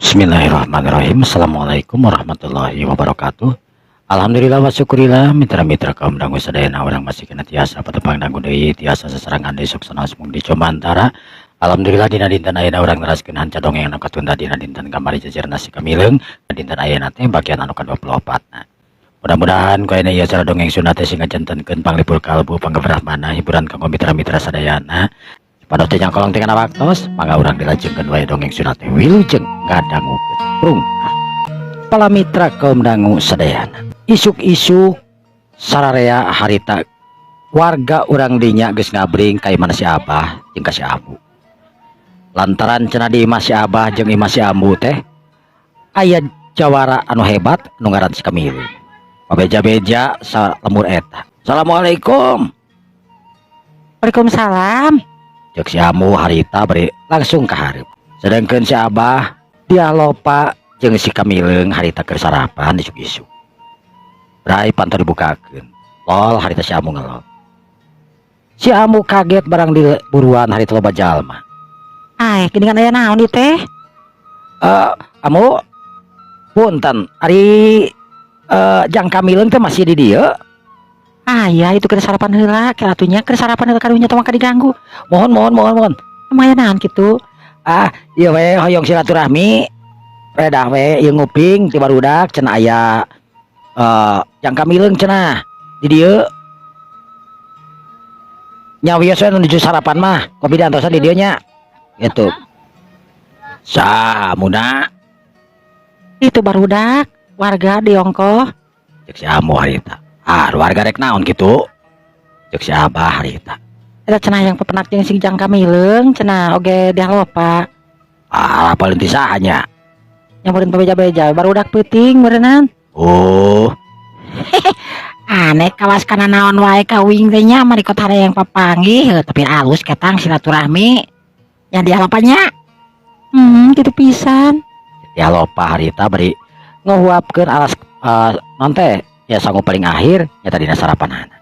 Bismillahirrahmanirrahim. Assalamualaikum warahmatullahi wabarakatuh. Alhamdulillah wa syukurillah mitra-mitra kaum dangu sadayana orang masih kena tiasa patepang dangu deui tiasa seserangan deui suksana semung di Comantara. Alhamdulillah dina dinten ayeuna urang neraskeun hanca dongeng anu katunda dina dinten kamari jejer nasi kamileung dinten ayeuna teh bagian anu ka-24 na. Mudah-mudahan ku ieu acara dongeng Sunda teh sing ngajantenkeun panglipur kalbu panggebrahmana hiburan kanggo mitra-mitra sadayana. Pada teh kolong tengah waktos mangga urang dilajengkeun wae dongeng Sunda teh wilujeng ngadangukeun prung. Para mitra kaum dangu sadayana, isuk-isuk sararea harita warga urang dinya geus ngabring ka imah si Abah jeung ka si Abu. Lantaran cenah di imah si Abah jeung imah si Ambu teh aya jawara anu hebat anu ngaran si Kamil. Pabeja-beja salemur eta. Assalamualaikum. Waalaikumsalam. Cek si Ambu harita beri langsung ka hareup. Sedangkeun si Abah dia lopa jeung si Kamileung harita keur sarapan isuk-isuk. Brai pantau dibukakeun. Lol harita si Ambu ngelol. Si Ambu kaget barang di buruan harita loba jalma. Geuningan aya naon ieu teh? Ambu punten ari Jang Kamileung teh masih di dieu. Ya itu keur sarapan heula, keur atunya keur sarapan heula karunya teu mangka diganggu. Mohon. Aya naon kitu? Ieu we hoyong silaturahmi. Redah we ieu nguping ti barudak cenah aya Jang Kamileung cenah di dieu. Nya wios we nuju sarapan mah, kopi diantosan di dieu nya. Gitu. Samuna Itu barudak warga di ongkoh. cek si Ambu harita. Warga rek naon kitu? Cek si Abah harita. Eta cenah yang pepenak jeung si Jang Kamileung cenah oge dialopa. Paling tisahanya. Nyamperin pabeja-beja barudak peuting beureunan. Oh. Aneh kawas kana naon wae kawing teh nya mah dikot yang papanggih tapi alus ketang silaturahmi. Yang dialopanya. Gitu pisan. Ya lopa harita beri nguapkeun alas non teh ya sanggup paling akhir nyata dina sarapanana.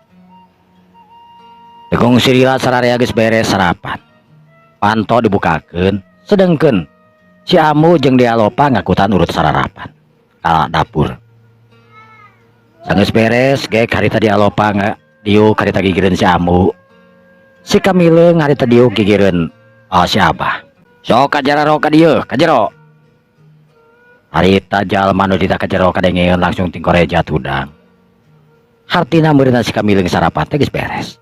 Tekung sirila sararea geus beres sarapan. Panto dibukakeun, sedengkeun si Ambu jeung dia lopa ngakutan urut sararapan ka dapur. Sanggeus beres ge harita dia lopa diuk harita gigireun si Ambu. Si Kamileung harita diuk gigireun si Abah. Sok kajaro ka dieu, kajero. Harita jalma nu dita kajero kadengeun langsung tingkoreja tudang. Hartina meureunna si Kamileung sarapan teh geus beres.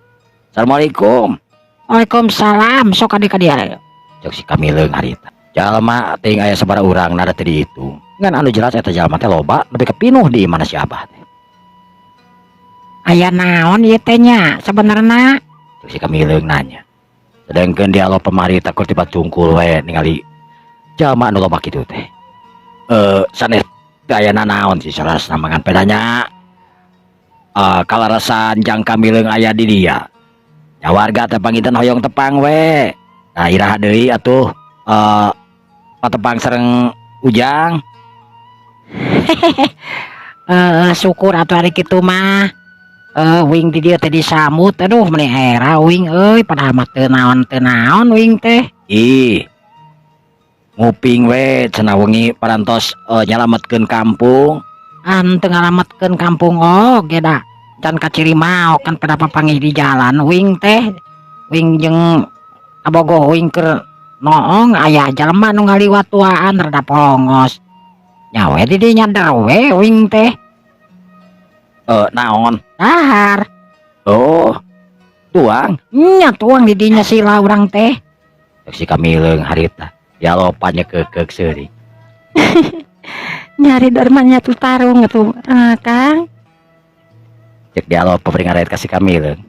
Assalamualaikum. Waalaikumsalam. Sok ade ka dieu. Cek si Kamileung harita. Jalma ting aya sabaraha urang nada teh dihitung. Ngan anu jelas eta jalma teh loba nepi ka pinuh di imana si Abah teh. Aya naon ieu teh nya sabenerna? Cek si Kamileung nanya. Sedengkeun dia lo pemari takut tiba tungkul we ningali jalma anu loba kitu teh. Sanes teh aya naon sih sarasna mangan pedanya. Kalarasan Jang Kamileung aya di dia. Ya warga teh panginten hoyong tepang we. Nah iraha deui atuh patepang sareng Ujang. Syukur atuh ari kitu mah. Wing di dieu teh disambut. Aduh meni era wing euy padahal mah teu naon wing teh. Nguping we cenah wengi parantos nyalametkeun kampung. Teu ngalametkeun kampung oge da. Can kacirima kan pada papanggih di jalan wing teh. Wing jeung abogoh wing keur noong aya jalma nu ngaliwat tuaan rada polongos. Nyawe di dieu nyadar we wing teh. Naon? Dahar. Oh. Tuang. Nya tuang di dinya sila urang teh. Cek si Kamileung harita. Ya lopa nyekekek seuring. Nyari darmanya tuh tarung atuh Kang. Cek dia lopa beri ngaret ka si Kamileung.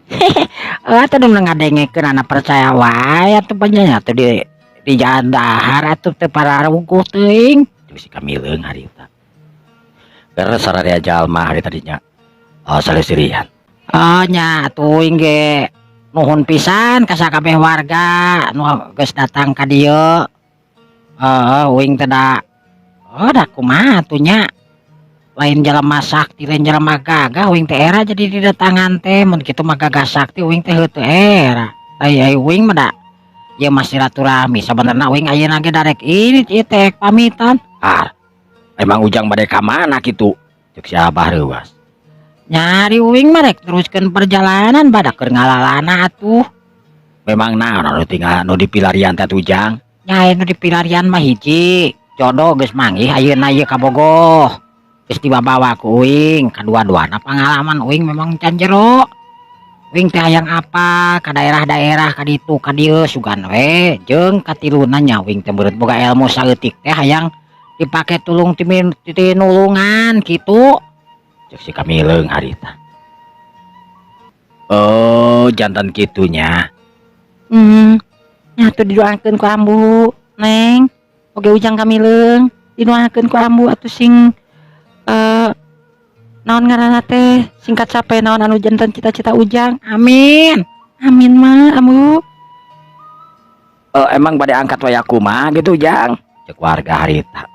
Atuh nu ngadengekeun anak percaya wae atuh panjanya atuh di jalan dahar atuh teu pararuguh teuing. Cek si Kamileung harita. Karena sararea jalma harita dinya. Salesirian. Nya atuh ge nuhun pisan ka sakabeh warga nu geus datang ka dieu. Wing teh da kumaha atuh nya. Lain jelema sakti lain jelema gagah wing teh era jadi didatangan teh mun kitu mah gagah sakti wing teh heunteu era. Ai wing mah da ya masih silaturahmi sebenarnya uing ayeuna ge darek ini ieu teh pamitan. Emang ujang bade ka mana kitu? Cek si Abah reuas. Nyari uing mah rek teruskeun perjalanan badak keur ngalalana atuh. Memang naon anu tinggal nu dipilarian teh ujang? Nyai nu dipilarian mah hiji, jodoh geus manggih ayeuna ieu ka Bogoh. Geus dibawa ku uing, kadua-duana pengalaman uing memang can jero. Uing teh hayang apa ka daerah-daerah ka ditu ka dieu sugan we jeung katiluna nya uing teh beureut boga ilmu saeutik teh hayang dipake tulung ti nulungan kitu. Cek si Kamileung harita. Oh, jantan kitunya. Nyatu didoakeun ku ambu, Neng. Oge ujang Kamileung, didoakeun ku ambu atuh sing naon ngaranna teh singkat sape naon anu janten cita-cita ujang. Amin. Amin mah ambu. Emang bade angkat waya kumaha gitu ujang? Cek warga harita.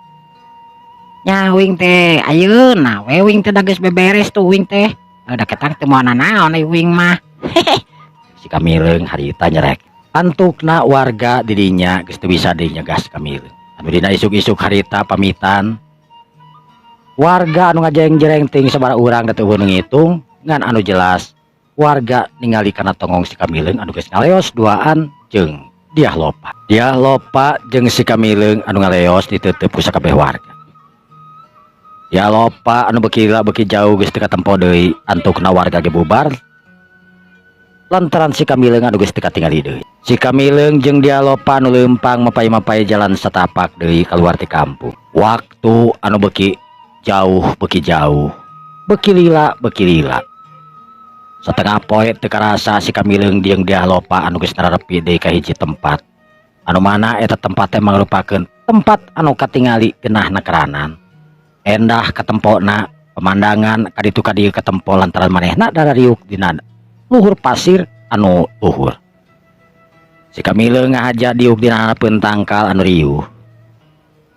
Nya uing teh ayeuna we uing teh da geus beberes tuh uing teh. Da ketang teu moal naon uing mah. Si Kamileung harita nyerek. Antukna warga didinya geus teu bisa deui nyegas Kamileung. Anu dina isuk-isuk harita pamitan. Warga anu ngajeng-jereng ting sabaraha urang da teu beunang ngitung ngan anu jelas warga ningali kana tongong si Kamileung anu geus ngaleos duaan jeung Diah Lopa. Diah Lopa jeung si Kamileung anu ngaleos diteuteup ku sakabeh warga. Diah Lopa anu beuki jauh geus teu katempo deui antukna warga ge bubar lantaran si Kamileung anu geus teu katingali deui. Si Kamileung jeung Diah Lopa anu leumpang mapai-mapai jalan satapak deui kaluar ti kampung. Waktu anu beuki jauh, beuki lila. Setengah poe teu karasa si Kamileung jeung Diah Lopa anu geus nararepi deui ka hiji tempat. Anu mana eta tempat teh mangrupakeun tempat anu katingali geunahna keranan. Endah katempona, pemandangan kaditu kadieu katempo lantaran manehna darariuk dina luhur pasir anu luhur. Si Kamileung ngahaja diuk dina harapeun tangkal anu riuh.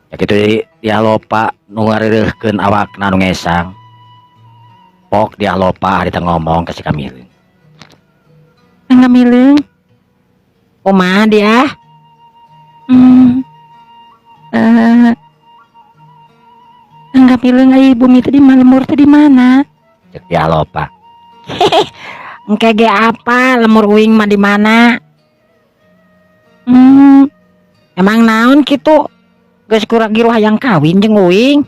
Yakitu Diah Lopa nu ngareureuhkeun awakna anu ngesang. Pok Diah Lopa harita ngomong ke si Kamileung. Kamileung. Kumaha Diah? Kamileung ai bumi teh di mana, lemur teh di mana? Cek Diah Lopa. Engke ge apa lemur uing mah di mana? Emang naon kitu? Geus kura-giru hayang kawin jeung uing.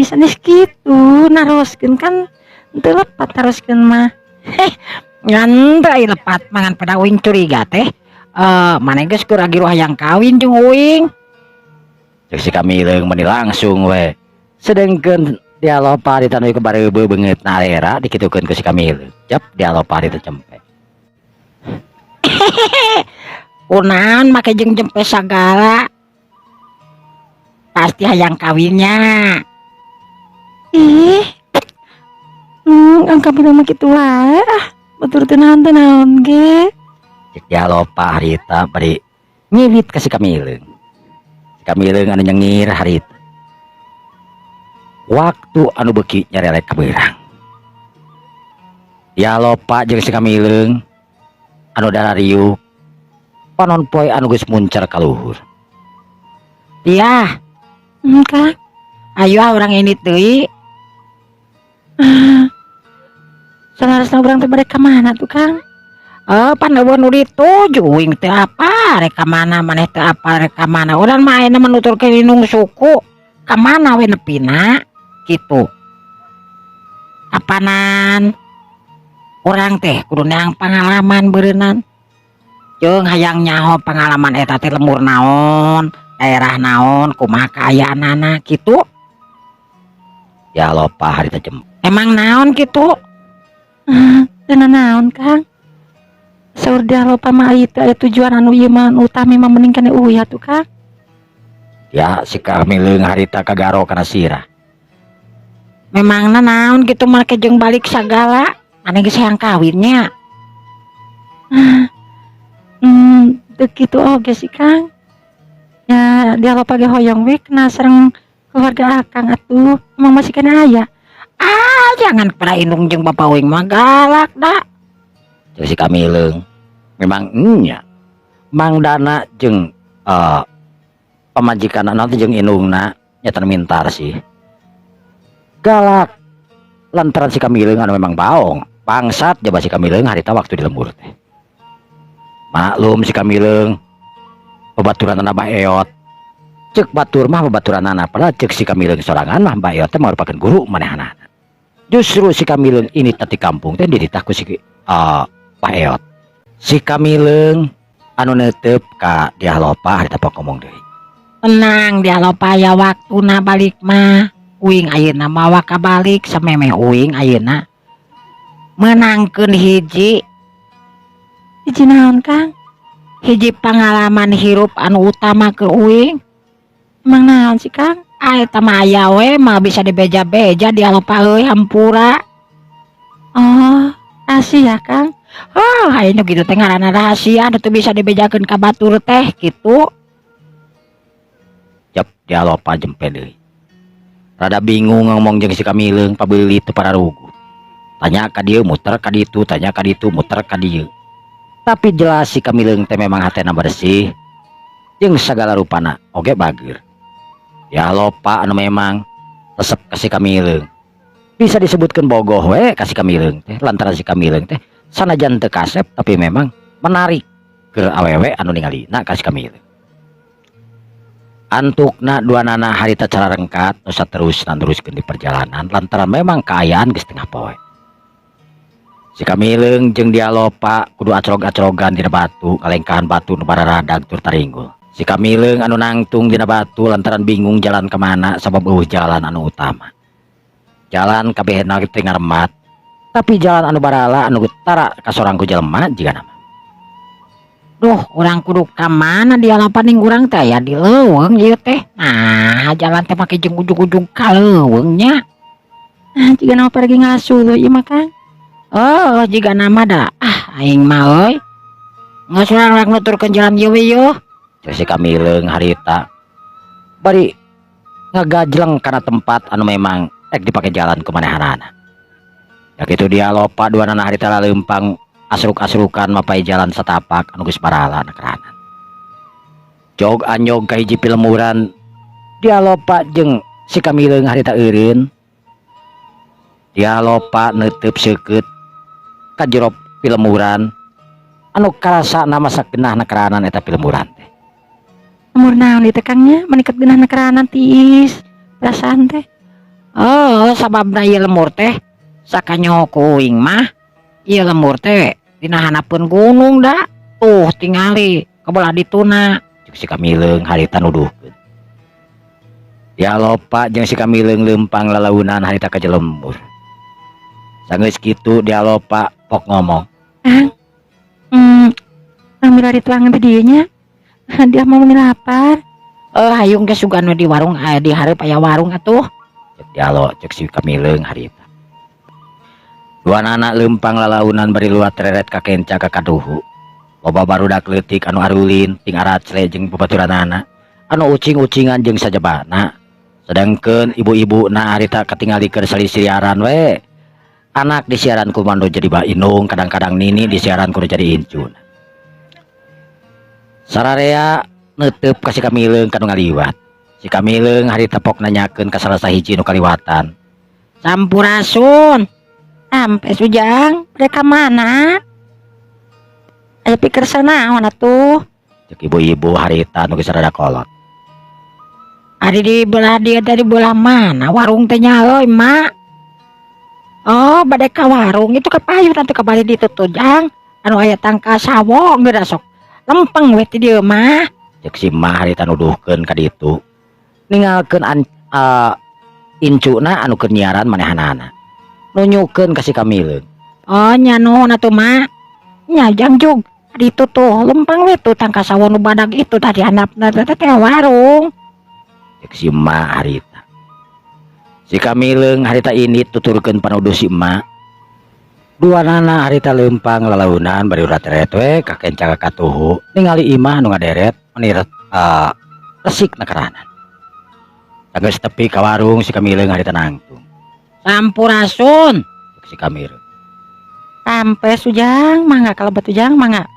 Sanes kitu naroskeun kan teu lepat taroskeun mah. Ngan teu aya lepat mangan pada uing curiga teh. Maneh geus kura-giru hayang kawin jeung uing. Cek si Kamileung meni langsung we. Sedengkeun Diah Lopa ditanui ke bareubeu beungeut narera dikitukeun ku si Kamileung. Jep Diah Lopa ditu cempe. Kunaon make jeung jempe sagala? Pasti hayang kawinnya. Angka bilang mah kitu wae. Batur teu naon ge. Cek Diah Lopa harita bari ngiwit ka si Kamileung. Si Kamileung anu nyengir harita. Waktu anu beuki nyarelek ka beurang. Diah Lopa jeung si Kamileung anu darariuk panon poe anu geus muncer ka luhur. Diah, Kang. Ayo orang ini deui. Salarasna urang teh bade ka mana tuh, Kang? Paneueun nu dituju uing teh apa rek ka mana maneh teh apa rek ka mana. Urang mah ayeuna menuturkeun indung suku. Ka mana we nepina? Kitu. Apanan? Urang teh kudu neang pengalaman beureunan. Jeung hayang nyaho pengalaman eta teh lemur naon, daerah naon, kumaha kaayaanana kitu. Diah Lopa harita jem. Emang naon kitu? Teu naon, Kang. Saur Diah Lopa mah ieu teh tujuan anu ieu mah utami mah mending kana uyah tuh, Kang. Ya si Kamileung harita kagaro kana sirah. Memangna naon kitu make jeung balik sagala? Ane geus hayang kawinnya. Teu kitu oge sih, Kang. Ya Diah Lopa ge hoyong we kena sareng keluarga akang atuh. Emang masih kena aya. Jangan pada indung jeung Bapak Wing mah galak dah. Jadi si Kamileung memang nya Mang Dana jeung pamajikan nanti jeung indungna nyata mintar sih galak lantaran si Kamileung anu memang baong bangsat jaba si Kamileung harita waktu di lembur teh maklum si Kamileung babaturan anak baeot cek batur mah babaturan anak padahal cek si Kamileung sorangan mah baeot teh merupakan guru manehanana justru si Kamileung ini tadi kampung teh dititah ku si baeot si Kamileung anu netep ka dia lopa harita pok ngomong deui tenang dia lopa ya waktu na balik mah uing ayeuna mawa kabalik sameme uing ayeuna menangkeun hiji naon Kang hiji pengalaman hirup anu utama ke uing emang naon sih Kang eta mah aya we mah bisa dibeja-beja dia lopa euy hampura oh rahasia Kang oh ayeuna gitu teh ngaranna rahasia anu teu bisa dibejakeun ka batur teh kitu jap dia lopa jempe deui rada bingung ngomong jeung si Kamileung pabeuli teu pararugu tanya ka dieu muter ka ditu tanya ka ditu muter ka dieu tapi jelas si Kamileung teh memang hatena bersih jeung sagala rupana oge bageur ya lopa anu memang resep ka si Kamileung bisa disebutkeun bogoh we ka si Kamileung teh lantaran si Kamileung teh sanajan teu kasep tapi memang menarik ke awewe anu ningalina ka si Kamileung antukna dua nana harita cara rengkat nusa terus nanteruskeun di perjalanan lantaran memang kaayaan geus tengah poe si Kamileung jeung dia lopa kudu acrog-acrogan dina batu kalengkahan batu nu bararadag tur taringgul si Kamileung anu nangtung dina batu lantaran bingung jalan kemana sabab eueuh jalan anu utama jalan kabehna teh ngaremat tapi jalan anu barala anu tara ka sorang ku jelema jiga nama duh urang kudu ka mana dia lapaning urang teh ya di leuweung ieu teh nah jalan teh make jeung ujung-ujung ka leuweungnya nah jiga nama pergi ngasuh ieu mah Kang oh jiga nama da aing mah euy geus urang rek nuturkeun jalan ieu we yeuh si Kamileung harita bari ngagajleng kana tempat anu memang rek dipake jalan ku manehanana ya kitu dia lopa dua nana harita laleumpang asruk-asrukan mapai jalan setapak anu geus barala nakeranan jog anyog ka hiji pilemuran dia lopa jeung si Kamileung harita eureun dia lopa neuteub seukeut ka jero pilemuran anu karasa nama sakeunah nakeranan eta pilemuran teh umur naon ieu teh Kangnya meningkat geunah nakeranan tiis perasaan teh oh sababna ieu lemur teh sakanyo ku uing mah ieu lemur teh dina hanapeun gunung da tuh tingali kabelah dituna jeung si Kamileung harita nuduhkeun dia lopa jeung si Kamileung leumpang lalaunan harita ka jelembur sanggeus kitu dia lopa pok ngomong ambil ari tuangan di dieu nya dia mau lapar hayung geus sugana di warung di hareup aya warung atuh cek dia lo cek si Kamileung harita dua anak lempang lalaunan bari luat tereret ka kenca ka kaduhu loba barudak leutik anu arulin ting aracle jeung babaturanana anu ucing-ucingan jeung sajabana sedangkeun ibu-ibuna harita katingali keur salisiriaran we anak disiaran ku mando jadi bainung kadang-kadang nini disiaran ku jadi incun sararea neuteub ka si Kamileung kanu ngaliwat si Kamileung harita pok nanyakeun ka salah sahiji nu kaliwatan sampurasun sampai sujang mereka mana ayo pikir sana mana tuh cek ibu-ibu harita nu geus rada kolot ari di belah dia dari belah mana warung teh nya euy mak oh bade ka warung itu kapayu nanti kabali ditu tuh jang anu aya tangka sawo geura sok lempeng we ti dieu mah cek si mah harita nuduhkeun ka ditu ningalkeun incuna anu keur nyiaran manehanana nunjukeun ka si Kamileung oh nya nuhun atuh mak nya jangjug ditu tuh lempeng we tuh tangka sawo nu badag itu tadi handapna teh warung cek si mah harita si Kamileung harita ini tuturkeun panuduh si emak dua nana harita leumpang lalaunan bari urat teret we ka kenca ka katuhu ningali imah nu ngaderet menir resik nakeranan geus tepi ka warung si Kamileung harita nangtung sampurasun si Kamileung sampai sujang mangga kalebet ujang mangga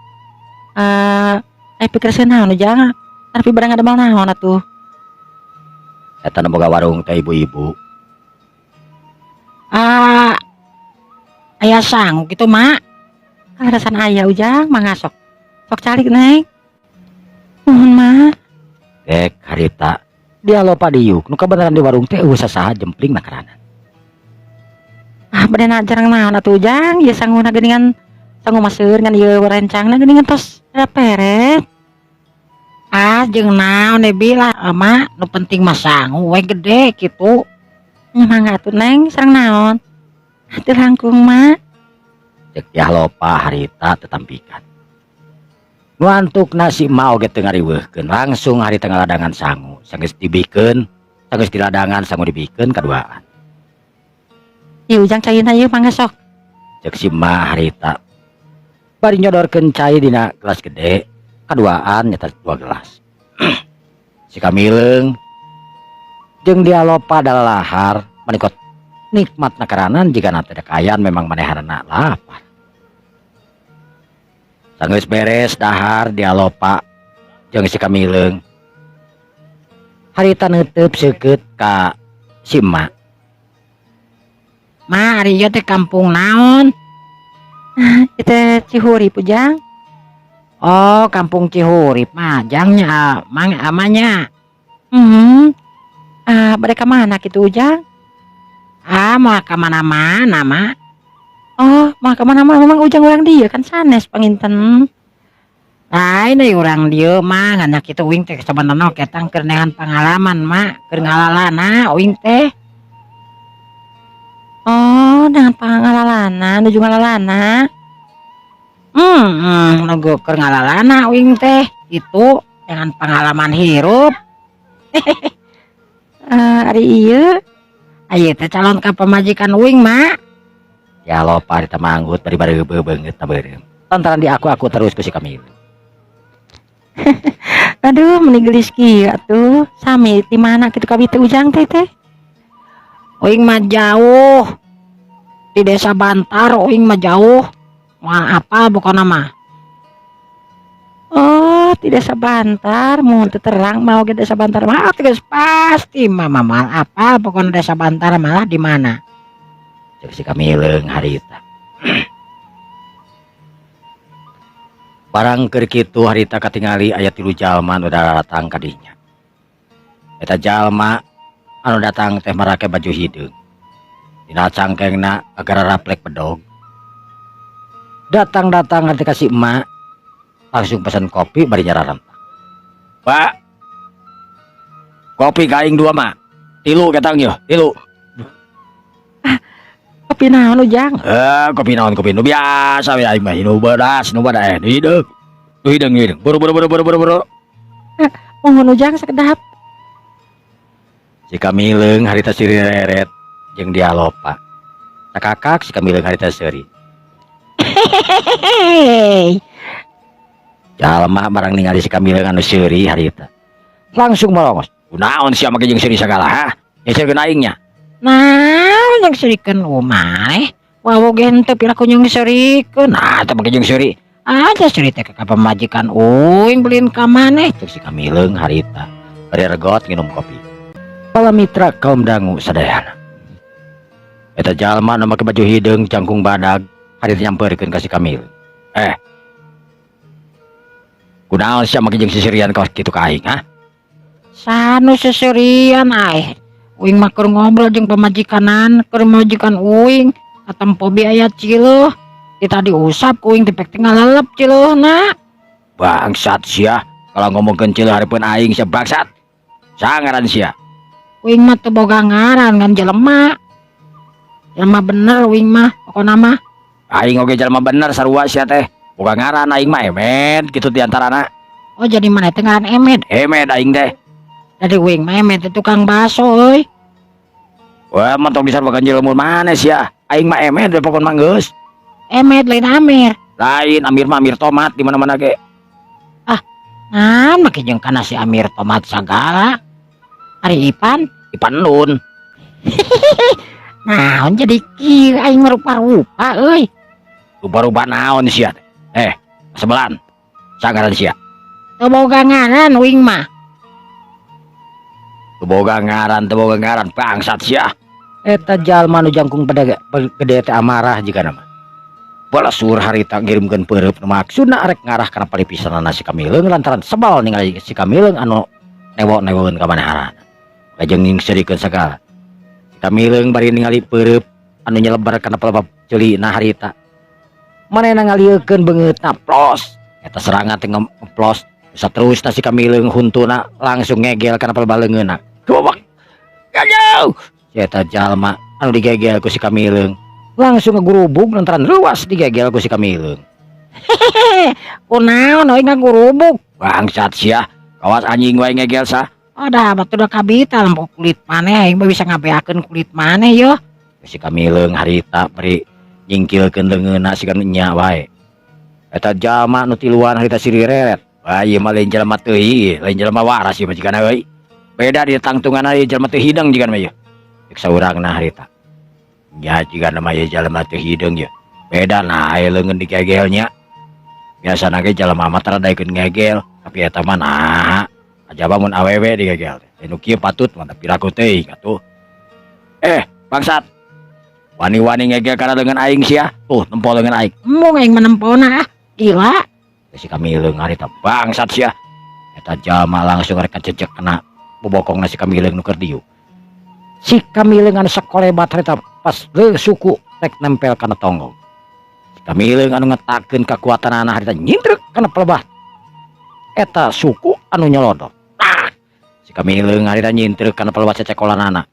pikir senaon ujang. Tapi barang ada mal naon atuh. Eta nu boga warung teh ibu-ibu. Aya sang gitu mak. Karasan aya ujang mangga sok calik neng. Mohon mak. Dek harita dia lopa diuk nu kabeneran di warung teh eueuh sasaha jempling nakaranan. Bener jarang naon atuh ujang. Ieu sanguna geuningan sangu maseur ngan ieu rencangna geuningan tos peret. Jeung naon bilah mak nu penting mah sangu we gede kitu. Mangga atuh neng sareng naon? Hati langkung mak. Cek ya lopa harita tetampikan. Nu antukna si Ma oge teu ngariweuhkeun langsung harita ngaladangan sangu. Sanggeus dibikeun, sanggeus diladangan sangu dibikeun kaduaan. Ieu ujang cayeuna ieu mangga sok. Cek si Ma harita. Bari nyodorkeun cai dina gelas gede, kaduaan nyata 2 gelas. Si Kamileung jeung dia lopa dalalahar manikot nikmat nakaranan jika nanti ada kayan memang manehanana lapar. Sanggeus beres dahar dia lopa jeung si Kamileung harita neuteub seukeut ka si Ma. Ma ari ieu teh kampung naon? Kita Cihurip ujang. Oh, kampung Cihurip mah jangnya mang amanya. Bade ka mana kitu ujang? Mau ka mana-mana mak. Oh, mau ka mana-mana memang ujang urang dieu kan sanes panginten. Lain deui urang dieu mah ngana kitu uing teh sabenerna ketang keur neangan pangalaman mak, keur ngalalana uing teh. Oh, dengan pangalalana, nuju ngalalana. Nuju keur ngalalana uing teh. Itu dengan pengalaman hirup. Ari ieu. Ayo teh calon ka pemajikan uing mak. Ya lopa harita manggut bari bareubeuh beungeut tabeureum. Lantaran di aku terus ku si Kamileung. Aduh, meni geulis kieu atuh. Sami di mana kitu ka teh ujang teh teh? Uing mah jauh. Di desa Bantar uing mah jauh. Wah, apa pokona mah? Oh, di desa Bantar, mun teu terang mau ke desa Bantar mah geus pasti mah apa pokona desa Bantar malah di mana? Cek si Kamileung harita. Barang keur kitu harita katingali aya 3 jalma nu datang ka dinya. Eta jalma anu datang teh marake baju hideung. Dina cangkengna agara raplek pedog. Datang harita ka si emak langsung pesan kopi bari nyararem. Pak, kopi kaing 2 mak. 3 ketang yo, 3. Kopi naon ujang? Kopi naon kopi nu biasa we aing mah nu bedas nu bada hideung. Nu hideung. Buru. Mohon ujang sakedap. Si Kamileung harita siri reret jeung dia lopa. Sakakak si Kamileung harita seuri. Jalma barang ningali si Kamileung anu seuri harita. Langsung melongos. Kunaon sia make jeung seuri sagala ha? Nyeselkeun aing nya. Nah, yang serikeun umay. Wawo gente pilaku yang serikeun. Nah, teu make jeung seuri. Ada seri teh ka pemajikan uing beliin ka maneh. Cek si Kamileung harita. Bari regot nginum kopi. Para mitra kaum dangu sadayana. Eta jalma nu make baju hideung jangkung badag harita nyampeurkeun ka si Kamileung. Kunaon sia make jeung sisirian kaos kitu ka aing ha? Sanu seserian ae. Uing mah keur ngobrol jeung pemajikanan, keur majikan uing, atampo biaya cileuh. Kita diusap uing teh pek ngalalep cileuhna. Bangsat sia, kalau ngomongkeun cileuh hareupeun aing sia bangsat. Sangaran sia. Uing mah teu boga ngaran ngan jelema. Jelema bener uing mah, pokona mah. Aing oge jalma bener sarua sia teh. Boga ngaran aing mah Emed kitu diantarana. Oh jadi mana teh ngaran Emed? Emed aing teh. Jadi uing mah Emed teh tukang baso euy. Wah, mentok disarbakeun jelema mana sia? Aing mah Emed we pokon mah geus. Emed lain Amir. Lain Amir mah Amir tomat di mana-mana ge. Nah, make jeung kana si Amir tomat sagala. Ari Ipan Nun. naon jadi kieu aing rupa-rupa euy. Rupa-rupa naon sia teh? Sebelan. Sangaran sia. Teboga ngaran wing mah. Teboga ngaran bangsat sia. Eta jalma nu jangkung pada gede teh amarah jika nama. Bala sur harita ngirimkeun peureup nu maksudna arek ngarah kana palipisanana si Kamileung lantaran sebal ningali si Kamileung anu newo-newokeun ka manaharan. Lajeng ngingserikeun sagala. Si Kamileung bari ningali peureup anu nyelebar kana pelebab ceulina harita. Manehna ngaliekeun beungeutna plos. Eta serangan teh ngeplos. Terus si Kamileung huntuna langsung ngegel kana pelebaleungeunna. Gobak. Gajau. Eta jalma anu digegel ku si Kamileung langsung ngagurubug lantaran luas digegel ku si Kamileung. Hehehe, kunaon euy ngagurubug? Bangsat sia, kawas anjing wae ngegel sah. Ada batu udah kabita lampu kulit maneh aing bisa ngabeakeun kulit maneh yo. Si Kamileung harita beri nyingkilkeun leungeunna sikeun nya wae. Eta jalma nu tiluan harita sireret. Wah ieu mah lain jalma teuing, lain jalma waras ieu mah jigana euy. Beda di tangtunganna ieu jalma teu hideng jigana mah ieu. Cek saurangna harita. Ya jigana mah ieu jalma teu hideng ieu. Beda nah aya leungeun digegelnya. Biasana ge jalma mah taradaikeun ngegel, tapi eta mah nah ajaba mun awewe digegel. Nu kieu patut mah tapi ragu teuing atuh. Bangsat. Wani-wani ngegel kana leungeun aing sia. Tuh nempo leungeun aing. Mung aing menempona gila. Si Kamileung harita bangsat sia. Eta jalma langsung rek kacecek kena bobokongna si Kamileung nu keur diu. Si Kamileung anu sakolebat harita pas suku rek nempel kana tonggong. Si Kamileung anu ngetakeun kakuatanana harita nyindrek kana pelebah. Eta suku anu nyelodok. Si Kamileung harita nyindrek kana pelebah cecekolanana.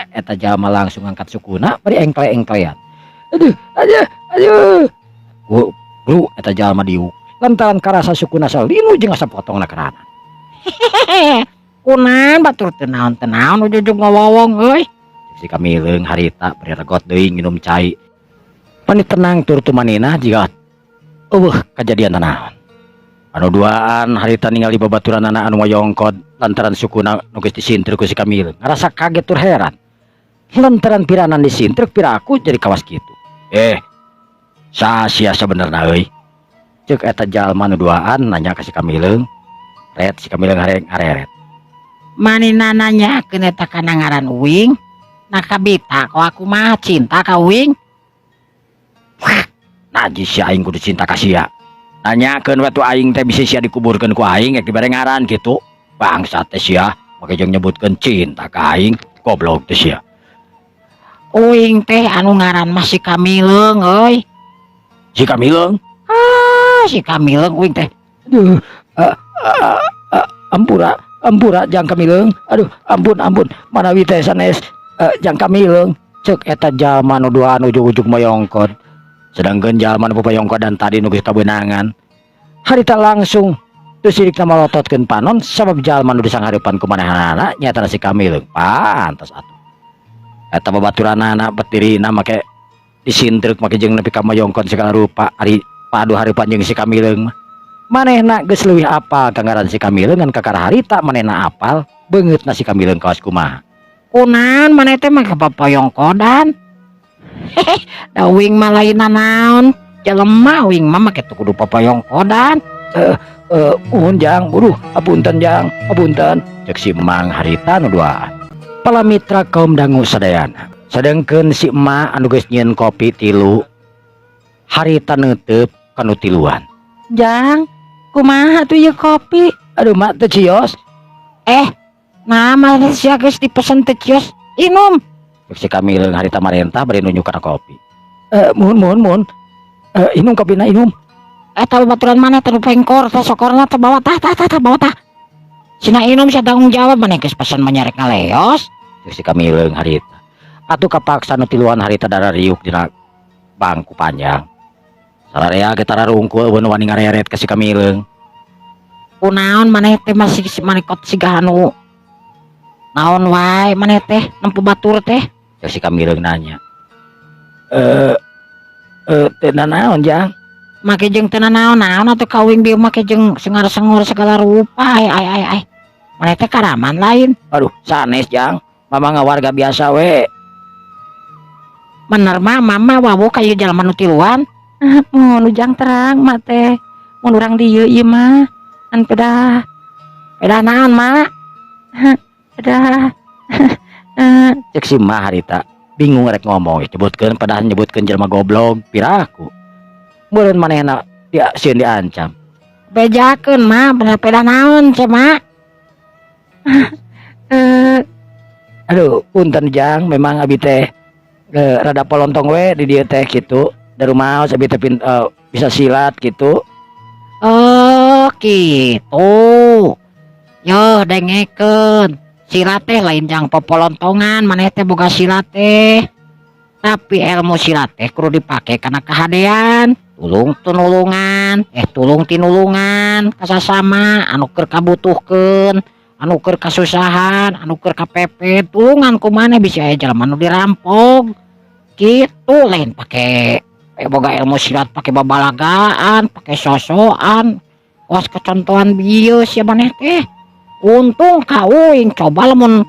Eta jalma langsung ngangkat sukuna bari engkle-engklean. Aduh. Bro, eta jalma diu lantaran karasa sukuna salinu jeung asa potongna kerana. Hehehe, kunaon batur teu naon-naon ujug ngowong euy. Si Kamileung harita bari regot deui nginum cai. Pani tenang tur tumanina jiga kajadian naon. Anu duaan harita ningali babaturanana anu mayongkod lantaran sukuna nu geus disintrek ku si Kamileung. Ngarasa kaget tur heran. Lantaran piranan disintrek piraku jadi kawas kitu. Sia sebenarnya euy. Ceuk eta jalma nu duaan nanya ka si Kamileung. Ret si Kamileung hareret. Manina nanyakeun eta kana ngaran uing. Nakabita ko aku mah cinta ka uing. Najis si aing kudu cinta ka sia. Nanyakeun we tu aing teh bisa sia dikuburkeun ku aing ek dibere ngaran kitu. Bangsat teh sia, make jeung nyebutkeun cinta ka aing, goblok teh sia. Uing teh anu ngaran mah si Kamileung euy. Si Kamileung? Si Kamileung uing teh. Aduh, ampura jang Kamileung. Aduh, ampun. Manawi teh sanes jang Kamileung. Ceuk eta jalma nu duaan ujug-ujug mayongkod. Sedangkeun jalma nu payongkod dan tadi nu geus kabeunangan. Harita langsung teu sirikna malototkeun panon sabab jalma nu disanghareupan ku manehanana nyatana si Kamileung. Pantes atuh. Eta babaturanana petirina make disintrek make jeung nepi ka mayongkod segala rupa ari padu hareupan jeung si Kamileung mah. Manehna geus leuwih apal ka ngaran si Kamileung ngan kakara harita manehna apal beungeutna si Kamileung kawas kumaha. Kunaon maneh teh mah papayongkodan. Hehe, da uing mah lainna naon. Jelema uing mah make teu kudu papayongkodan. Uhun jang, apunten jang, apunten. Cek si Mang harita nu duaan. Palamitra kaum dangu sadayana. Sedengkeun si emak anu geus nyieun kopi 3 harita neuteub kanu tiluan. Jang, kumaha tuh ieu kopi? Aduh mak teu cios. Nah mah sia geus dipesen teh cios. Inum. Cek si Kamileung harita marentah bari nunjuk kana kopi. Mun. Inum kopina inum. Eta baturan mana teh pengkor teh sokorna teh bawa tah bawa tah. Cina inum sia tanggung jawab maneh geus pesen manyarek ngaleos. Cek si Kamileung harita. Atuh kapaksa nu tiluan harita dara riuk dina bangku panjang. Sararea ge tara rungkul eun wani ngareret ka si Kamileung. Kunaon maneh teh masih manekot siga anu naon wae maneh teh nempu batur teh. Cek si Kamileung nanya. Teu naon jang? Make jeung teu naon-naon atuh kawing bieu make jeung sengar-sengur segala rupa. Ai. Maneh teh karaman lain. Aduh, sanes jang. Mama warga biasa we. Bener mah mama wawo kayu jalma nu tiluan. Mun ujang terang mah teh mun urang dieu ieu mah An peda naon mak? Peda Cek si mah harita bingung rek ngomong nyebutkeun padahal nyebutkeun jelema goblok piraku meureun manehna dia sieun diancam bejakeun mak peda naon ce mak? aduh punten Jang memang abi teh rada polontong we di dieu teh kitu da rumah abi teh bisa silat gitu. Oh gitu. Yo dengekeun. Silat teh lain jang popolontongan, maneh teh boga silat teh. Tapi ilmu silat teh kudu dipake kana kahadean, tulung tinulungan, kasasama anu keur kabutuhkeun, anu keur kasusahan, anu keur kapepet, tulungan ku maneh bisa aya jelema anu dirampok. Gitu lain pake boga ilmu silat pake babalagaan, pake sosokan, was kecontohan bius ya maneh teh. Untung ka uing coba lamun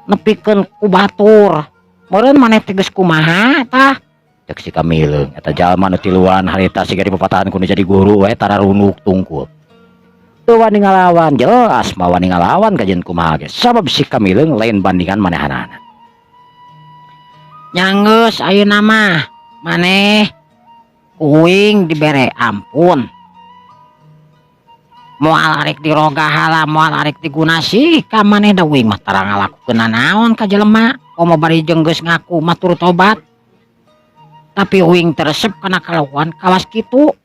nepikeun ku batur. Meureun maneh teh geus kumaha tah? Cek si Kamileung eta jalma nu tiluan harita siga dipepatahan kudu jadi guru we tararunuk tungkul. Teu wani ngalawan, jelas mah wani ngalawan kajen kumaha ge. Sabab si Kamileung lain bandingan manehanana. Nyanggeus ayeuna mah maneh uing dibere ampun. Moal arek diroga hala moal arek digunasi ka maneh da uing mah tara ngalakukeun naon ka jelema komo bari geus ngaku mah turut tobat. Tapi uing teresep kana kalakuan kawas kitu.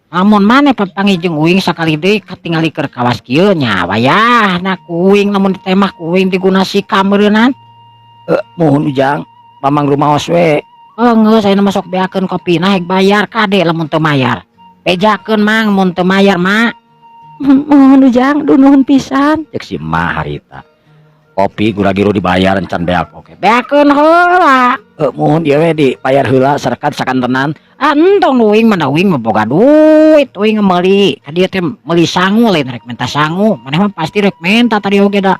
Lamun maneh papanggih jeung uing sakali deui katingali keur kawas kieu nya wayahna ku uing lamun ditemah ku uing digunasi ka meureunan. Mohon Ujang mamang rumaos we. Geus ayeuna mah sok beakeun kopina hek bayar kade lamun teu mayar. Bejakeun mang mun teu mayar mak. Mohon Ujang nuhun pisan. Cek si mah harita. Kopi gura-giru dibayar encan beak oke. Beakeun heula. Mohon ieu we dibayar heula sarekat sakantenan. Entong uing mah uing mah boga duit, uing meuli. Ka dieu teh meuli sangu lain rek menta sangu. Maneh mah pasti rek menta tadi oge da.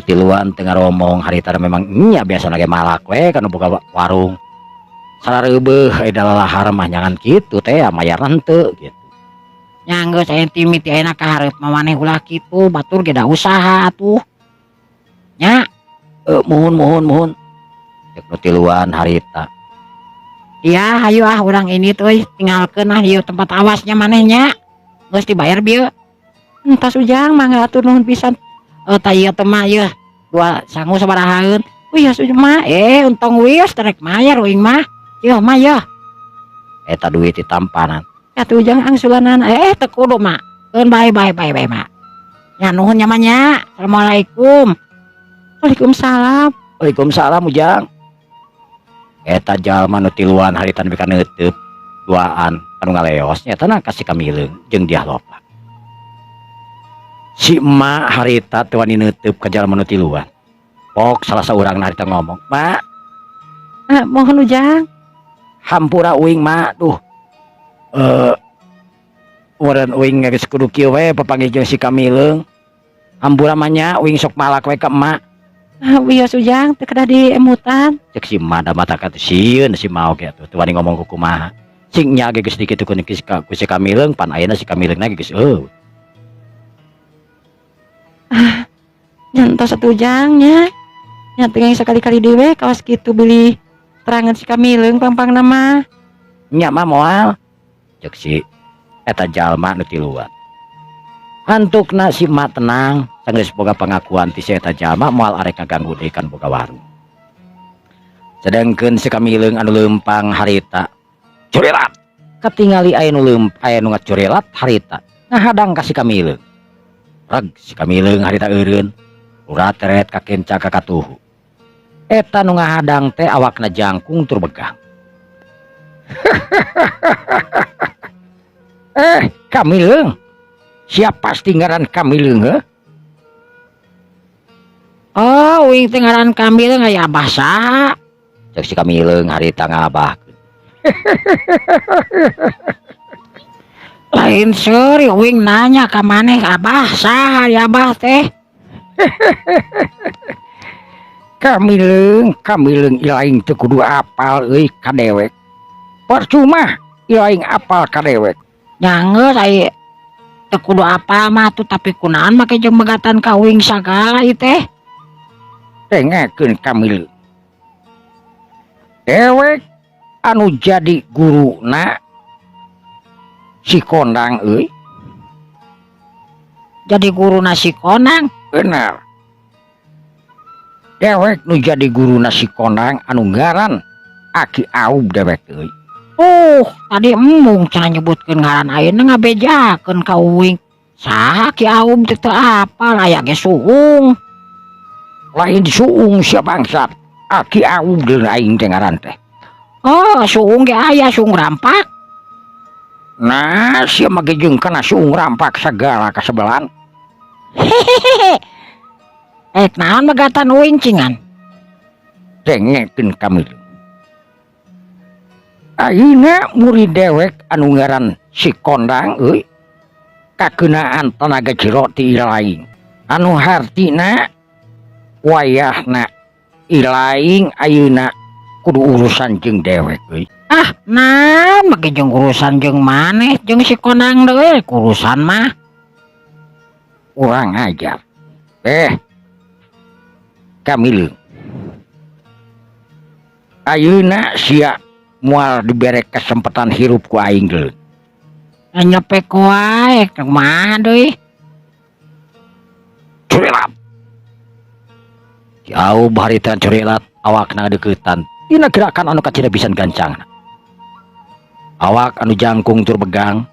Tiluan tengah romong harita memang nya biasa lagi malak we kana boga warung. Sarareubeul aya lalahar mah nyangan kitu teh mayar henteu gitu. Nyanggeus aya timit ayeuna ka hareup mah maneh ulah kitu, batur ge da usaha atuh. Nya, mohon. Cek nu tiluan harita. Iya, hayu urang ini tuh tinggalkeun ieu tempat awasnya maneh nya. Geus dibayar bieu. Entas Ujang mangga atur nuhun pisan. Tah ieu teh mah ieu dua sangu sabarahaeun. Wios Ujang mah untung wios terek mayar uing mah. Ieu mah ieu. Eta duit ditampanan. Atuh Ujang angsulanan teu kudu mak. Keun bae mak. Nya nuhun nya mah nya. Assalamualaikum. Waalaikumsalam. Waalaikumsalam Ujang. Eta jalma nu tiluan harita nepi ka neuteub duaan anu ngaleos nya teh kasih Kamileung jeung dia loba. Si emak harita teu wani neuteub ka jalma nu tiluan. Pok salah saurangna harita ngomong, "Mak, Mohon Ujang. Hampura uing mak duh. Meureun uing geus kudu kieu we papanggih jeung si Kamileung. Hampura mah nya uing sok malak we ka emak." Wios Ujang teu kedah diemutan. Cek si emak da mata ka sieun si mau ge atuh teu wani ngomong ku kumaha. Cing nya ge geus dikitukeun ku si Kamileung pan ayeuna si Kamileungna ge geus Nyantos atuh Ujang nya. Nya teu sakali-kali dewe kawas kitu beli terangan si Kamileung pang-pangna mah. Nya mah moal. Cek si eta jalma nu tiluan. Hantukna si emak tenang, sanggeus boga pangakuan ti si eta jalma moal arek ngaganggu deui kan boga warung. Sedengkeun si Kamileung anu leumpang harita, curelat. Katingali aya nu ngacurelat harita, ngahadang ka si Kamileung. Reg si Kamileung harita eureun, urat teret ka kenca ka katuhu. Eta nu ngahadang teh awakna jangkung tur begang. Kamileung. Siapa pasti ngaran Kamileung heuh? Oh, uing teh ngaran Kamileung aya abah saha? Cek si Kamileung harita ngabahkeun. Lain seuri uing nanya ka maneh abah saha ya abah teh? Kamileung ilaing teu kudu apal euy ka dewek. Percuma ilaing apal ka dewek. Nyanggeus aya teu kudu apa mah tuh tapi kunaon make jeung megatan kawing sagala ieu teh. Dengekeun Kamil. Dewek anu jadi guruna si Kondang euy. Jadi guruna si Konang. Bener. Dewek nu jadi guruna si Kondang anu ngaran Aki Aub dewek euy. Tadi embung cenah nyebutkeun ngaran ayeuna ngabejakeun kawing. Saha Ki Aum teh teu apal aya ge suung. Lain suung sia bangsat. Aki Aub deui aing teh ngaran teh. Suung ge aya suung rampak. Nah, sia mah ge jeung kana suung rampak sagala kasebelan. Hehehe. Naon megatan uing cingan? Dengekeun Kamil. Ayeuna murid dewek anu ngaran si Kondang euy kakeunaan tenaga jero ti Ilaing. Anu hartina wayahna Ilaing ayeuna kudu urusan jeung dewek euy. Nah, make jeung urusan jeung maneh jeung si Kondang deui urusan mah. Urang ajar. Kamil. Ayeuna sia moal dibere kesempatan hirup ku aing deui. Nyepek wae kumaha deui? Curelat. Jauh harita curelat awakna deuketan. Dina gerakan anu kacida pisan gancangna. Awak anu jangkung tur begang.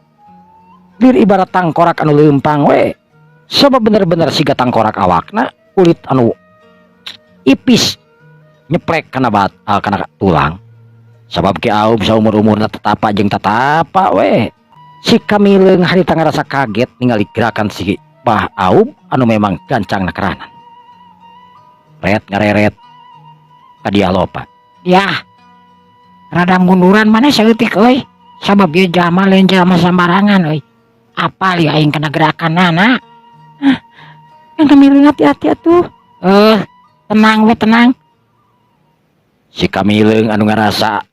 Lir ibarat tangkorak anu leumpang we. Sabab bener-bener siga tangkorak awakna kulit anu ipis nyeplek kana kana tulang. Sabab Ki Aub saumur-umurna tetapa jeung tatapa we. Si Kamileung harita ngarasa kaget ningali gerakan si Bah Aub anu memang gancangna keranan. Ret ngareret kadia lopa. Yah. Rada munduran maneh saeutik euy. Sabab ieu jalma lain jalma sambarangan euy. Apal ya aing kana gerakanana. Yang Kamileung hati-hati atuh. Tenang we tenang. Si Kamileung anu ngarasa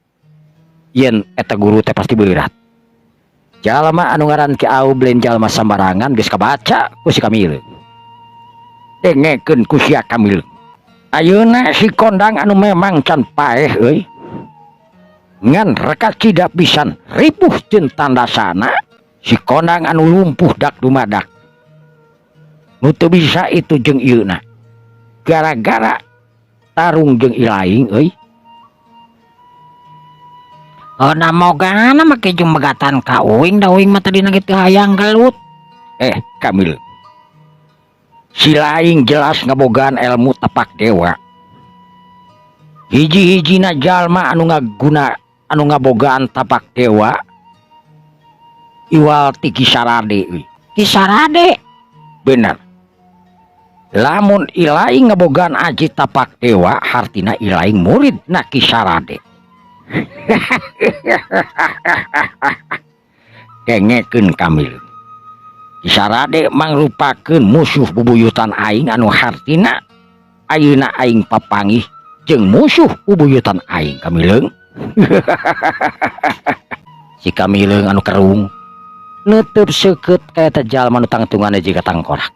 yen eta guru teh pasti berat. Jalma anu ngaran Ki Aub lain jalma sambarangan geus kabaca ku si Kamileung. Dengekeun ku sia Kamil. Ayeuna si Kondang anu memang can paeh euy. Ngan reka cida pisan ripuh jeung tandasana si Kondang anu lumpuh dak dumadak. Nu teu bisa itu jeung ieuna. Gara-gara tarung jeung Ilaing euy. Namogana make jeung megatan ka uing da uing mah tadi nage teu hayang gelut. Kamil. Si Laing jelas ngabogaan ilmu tapak dewa. Hiji-hijina jalma anu ngabogaan tapak dewa iwal ti Kisarade euy. Kisarade? Bener. Lamun Ilaing ngabogaan aji tapak dewa hartina Ilaing murid na Kisarade. Dengekeun Kamil. Kisarade mangrupakeun musuh bubuyutan aing anu hartina ayeuna aing papanggih jeung musuh bubuyutan aing Kamileung. Si Kamileung anu kerung neuteub seukeut ka eta jalma nu tangtungana jiga tangkorak.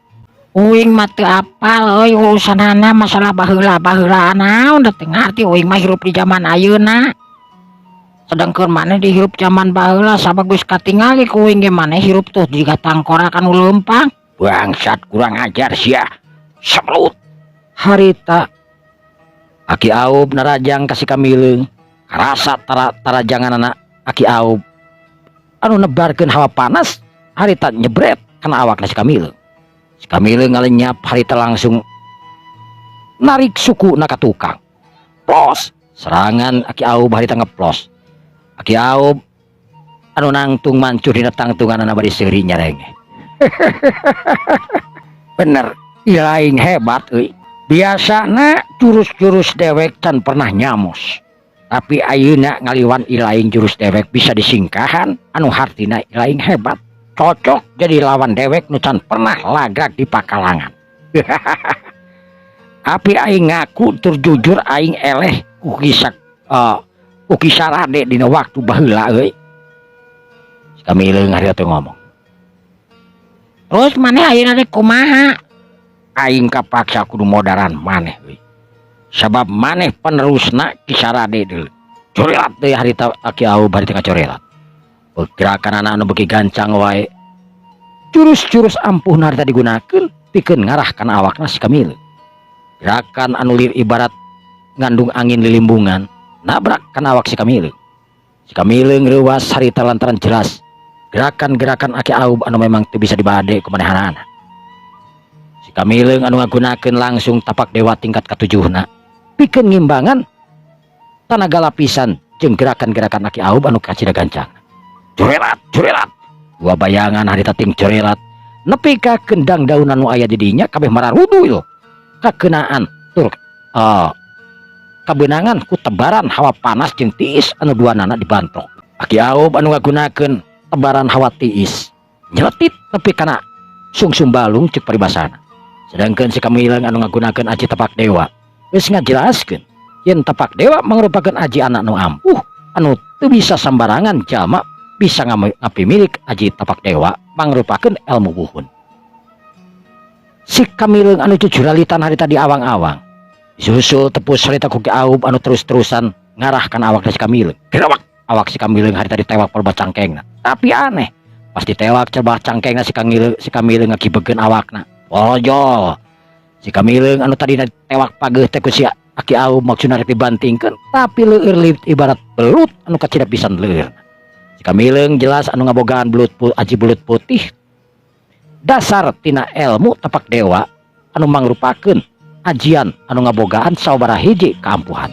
Uing mah teu apal euy urusanana masalah baheula-baheula naon da teu ngarti uing mah hirup di zaman ayeuna. Sedangkeun maneh dihirup zaman baheula sabab geus katingali ku uing ge maneh hirup tuh jiga tangkorak anu leumpang. Bangsat kurang ajar sia. Sablut. Harita Aki Aub narajang ka si Kamileung. Rasa tarajanganna Aki Aub anu nebarkeun hawa panas harita nyebret kana awakna si Kamileung. Si Kamileung ngalenyap harita langsung narik sukuna ka tukang. Plos, serangan Aki Aub harita ngeplos. Aki Aub anu nangtung mancur dina tangtunganna bari seuri nyarenge. Bener, Ilaing hebat euy. Biasana jurus-jurus dewek can pernah nyamos. Tapi ayeuna ngaliwan Ilaing jurus dewek bisa disingkahan anu hartina Ilaing hebat. Cocok jadi lawan dewek nu can pernah lagrak di pakalangan. Tapi aing ngaku tur jujur aing eleh ku Kisarade dina waktu baheula euy. Si Kamileung harita teu ngomong. Terus maneh ayeuna teh kumaha? Aing kapaksa kudu modaran maneh euy. Sabab maneh penerusna Kisarade deui. Corelat deui harita Aki Aub harita kacorelat. Gerakan anak anu beuki gancang wae. Jurus-jurus ampuhna harita digunakeun pikeun ngarahkan awakna si Kamileung. Gerakan anu lir ibarat ngandung angin lilimbungan nabrak kana awak si Kamileung. Si Kamileung reuwas harita lantaran jelas gerakan-gerakan Aki Aub anu memang teu bisa dibade ku manehanana. Si Kamileung anu ngagunakeun langsung tapak dewa tingkat katujuhna pikeun ngimbangan tanaga lapisan jeung gerakan-gerakan Aki Aub anu kacida gancang. Corelat dua bayangan harita ting corelat nepi ka kendang daun anu aya di dinya kabeh mararudu ieu kakeunaan tur kabeunangan ku tebaran hawa panas jeung tiis anu duanana dibantrok. Aki Aub anu ngagunakeun tebaran hawa tiis nyeletit nepi kana sungsum balung ceuk paribasana. Sedangkan si Kamileung anu ngagunakeun aji tapak dewa geus ngajelaskeun yen tapak dewa mangrupakeun aji anak nu ampuh anu teu bisa sambarangan jalma bisa ngapimilik aji tapak dewa mangrupakeun elmu buhun. Si Kamileung anu jujuralitan harita di awang-awang disusul tepus harita ku Ki Aub anu terus-terusan ngarahkan awak si Kamileung. Gerawak awak si Kamileung harita ditewak perbah cangkengna. Tapi aneh pas ditewak cerbah cangkengna si Kamileung ngakibegeun awakna. Ojol si Kamileung anu tadi tewak pageuh teh ku si Aki Aub maksudna rek dibantingkeun tapi leueur ibarat belut anu kacida pisan leueur. Si Kamileung jelas anu ngabogaan aji belut putih dasar tina ilmu tapak dewa anu mangrupakeun ajian anu ngabogaan sabaraha hiji kaampuhan.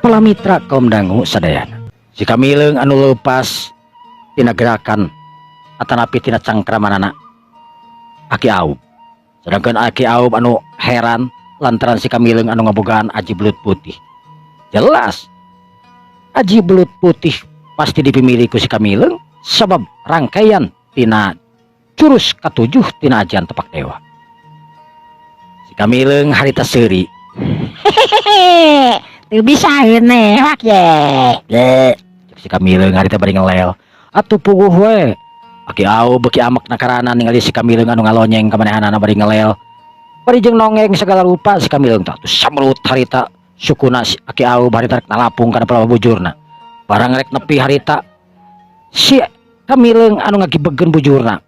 Palamitra kaum dangu sadayana. Si Kamileung anu leupas tina gerakan atanapi tina cangkramanana Aki Aub. Sedangkan Aki Aub anu heran lantaran si Kamileung anu ngabogaan aji belut putih. Jelas aji belut putih pasti dipimili ku si Kamileung sabab rangkaian tina jurus katujuh tina ajian tapak dewa. Si Kamileung harita seuri. Hehehe, teu bisa ini wak ye. Si Kamileung harita bari ngelel. Atuh puguh we. Aki Aub beuki amek nakarana ningali si Kamileung anu ngalonyeng ka manehanana bari ngelel. Bari jeung nongeng segala rupa si Kamileung tah samrut harita sukuna si Aki Aub harita rek nalapung kana palawa bujurna. Barang rek nepi harita si Kamileung anu ngagibegeun bujurna.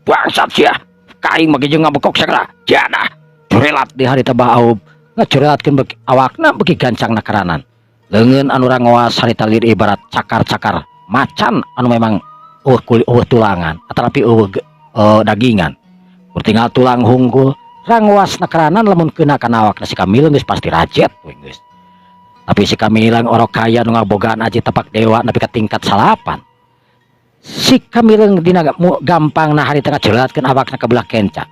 Bangsat sia. Kaing mage jeung ngabekok sagala. Jadah. Corelat di harita Bah Aub ngacorelatkeun beuki awakna beuki gancang nakaranan. Leungeun anu rangoas harita lir ibarat cakar-cakar macan anu memang tulangan atanapi dagingan. Tinggal tulang hunggul rangoas nakaranan lamun keuna kana awakna si Kamileung geus pasti rajet we geus. Tapi si Kamileung orok kaya nu ngabogaan aji tapak dewa nepi ka tingkat 8. Si Kamileung dina gampangna harita ngacorelatkeun awakna ka belah kenca.